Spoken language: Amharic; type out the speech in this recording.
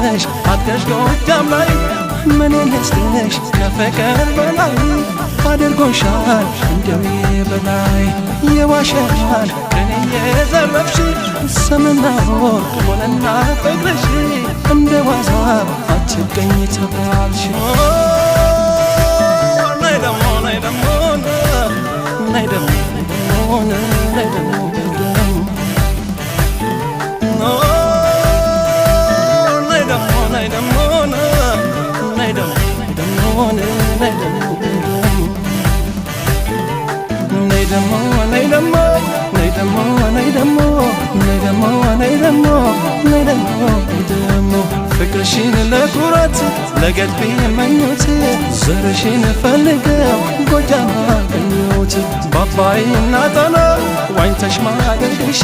ነሽ አትገሽ ጎጃም ላይ ምን ልስጥሽ ከፍቅር በላይ አድርጎሻል እንደው በላይ የዋሸሻል እኔ የዘረፍሽ ስምና ወርቅ ሆነና ፍቅርሽ እንደ ዋዛ አትገኝ ተባልሽ ናይ ደሞ ናይ ደሞ ናይ ደሞ ናይ ደሞ ፍቅርሽን ለኩራት ለገድቤ መኞት ዘርሽን ፈልገው ጎጃም አገኘሁት ባባይና ጣና ዋኝተሽ ማደግሽ